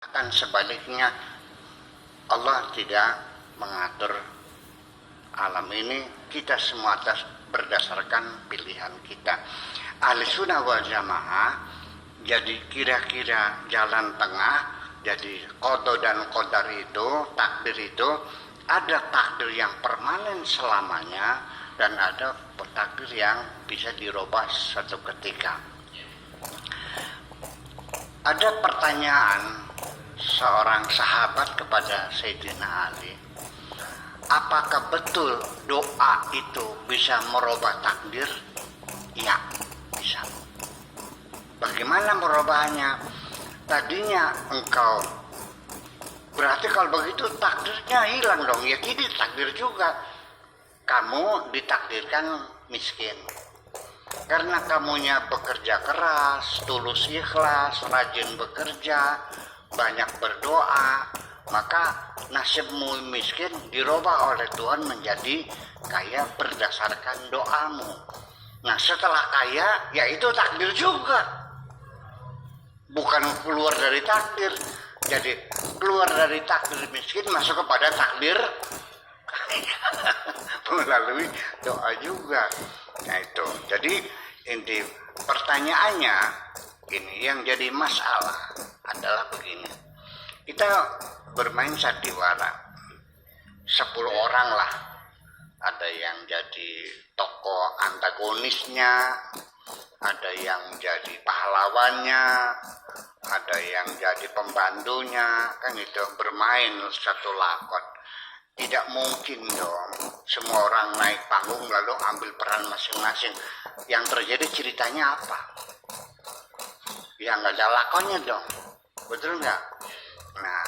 Akan sebaliknya, Allah tidak mengatur alam ini, kita semua berdasarkan pilihan kita. Ahli sunnah wal jamaah jadi kira-kira jalan tengah. Jadi qada dan qadar itu, takdir itu, ada takdir yang permanen selamanya dan ada takdir yang bisa dirubah suatu ketika. Ada pertanyaan seorang sahabat kepada Sayyidina Ali, apakah betul doa itu bisa merubah takdir? Ya, bisa. Bagaimana merubahnya? Tadinya engkau, berarti kalau begitu takdirnya hilang dong. Ya tidak, takdir juga. Kamu ditakdirkan miskin karena kamunya bekerja keras, tulus ikhlas, rajin bekerja, banyak berdoa, maka nasibmu miskin dirubah oleh Tuhan menjadi kaya berdasarkan doamu. Nah setelah kaya, ya itu takdir juga, bukan keluar dari takdir. Jadi keluar dari takdir miskin masuk kepada takdir kaya melalui doa juga. Nah itu, jadi inti pertanyaannya ini yang jadi masalah adalah begini. Kita bermain sandiwara 10 orang lah, ada yang jadi tokoh antagonisnya, ada yang jadi pahlawannya, ada yang jadi pembantunya, kan itu bermain satu lakon. Tidak mungkin dong semua orang naik panggung lalu ambil peran masing-masing. Yang terjadi ceritanya apa? Ya nggak ada lakonnya dong, betul nggak? Nah,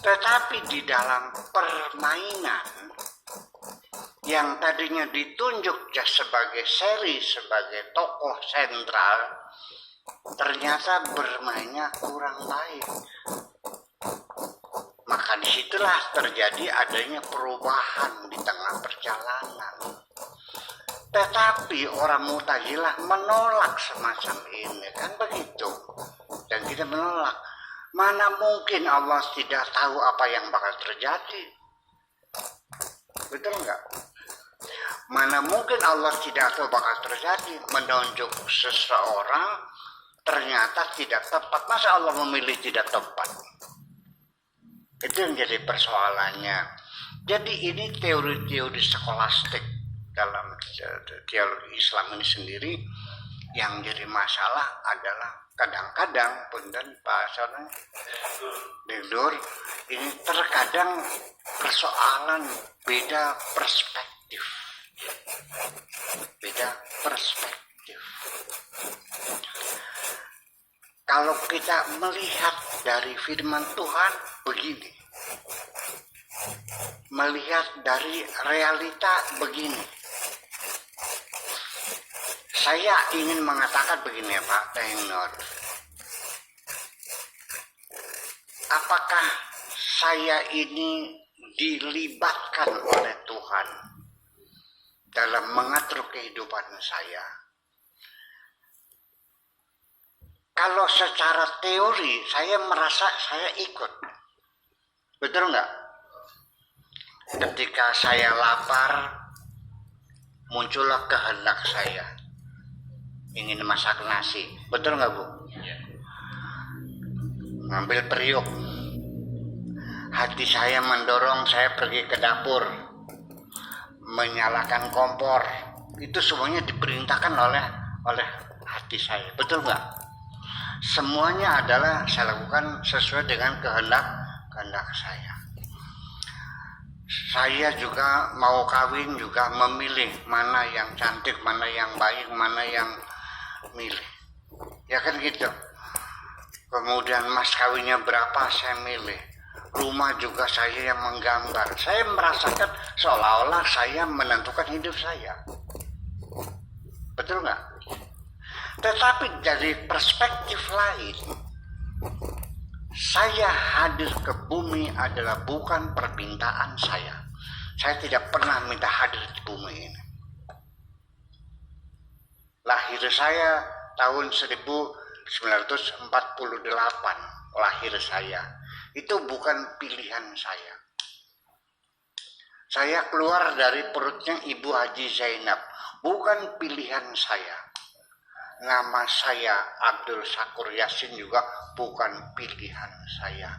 tetapi di dalam permainan yang tadinya ditunjuk sebagai seri, sebagai tokoh sentral, ternyata bermainnya kurang baik. Maka disitulah terjadi adanya perubahan di tengah perjalanan. Tetapi orang Mu'tazilah menolak semacam ini, kan begitu. Dan kita menolak. Mana mungkin Allah tidak tahu apa yang bakal terjadi? Betul nggak? Mana mungkin Allah tidak tahu bakal terjadi? Menunjuk seseorang ternyata tidak tepat. Masa Allah memilih tidak tepat? Itu yang jadi persoalannya. Jadi ini teori-teori skolastik dalam teologi Islam ini sendiri. Yang jadi masalah adalah kadang-kadang punten bahasanya tidur ini terkadang persoalan beda perspektif. Beda perspektif. Kalau kita melihat dari firman Tuhan begini, melihat dari realita begini, saya ingin mengatakan begini Pak Tenor, apakah saya ini dilibatkan oleh Tuhan dalam mengatur kehidupan saya? Kalau secara teori saya merasa saya ikut, betul nggak? Ketika saya lapar, muncullah kehendak saya ingin masak nasi, betul nggak Bu? Ngambil periuk, hati saya mendorong saya pergi ke dapur, menyalakan kompor, itu semuanya diperintahkan oleh hati saya, betul nggak? Semuanya adalah saya lakukan sesuai dengan kehendak saya. Saya juga mau kawin juga memilih mana yang cantik, mana yang baik, mana yang milih. Ya kan gitu. Kemudian mas kawinnya berapa saya milih. Rumah juga saya yang menggambar. Saya merasakan seolah-olah saya menentukan hidup saya. Betul nggak? Tetapi dari perspektif lain, saya hadir ke bumi adalah bukan permintaan saya. Saya tidak pernah minta hadir di bumi ini. Lahir saya tahun 1948, lahir saya. Itu bukan pilihan saya. Saya keluar dari perutnya Ibu Haji Zainab, bukan pilihan saya. Nama saya Abdul Syakur Yasin juga bukan pilihan saya.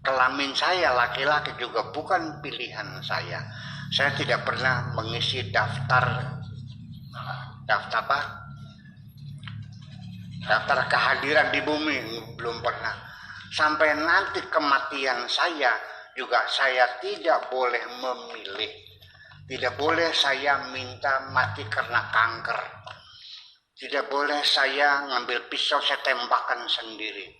Kelamin saya laki-laki juga bukan pilihan saya. Saya tidak pernah mengisi daftar apa? Daftar kehadiran di bumi, belum pernah. Sampai nanti kematian saya juga saya tidak boleh memilih. Tidak boleh saya minta mati karena kanker. Tidak boleh saya ngambil pisau saya tembakkan sendiri.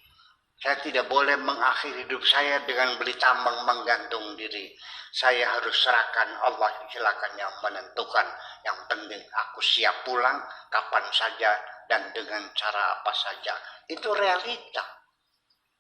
Saya tidak boleh mengakhiri hidup saya dengan beli tambang menggantung diri. Saya harus serahkan Allah, silakan yang menentukan. Yang penting aku siap pulang kapan saja dan dengan cara apa saja. Itu realita.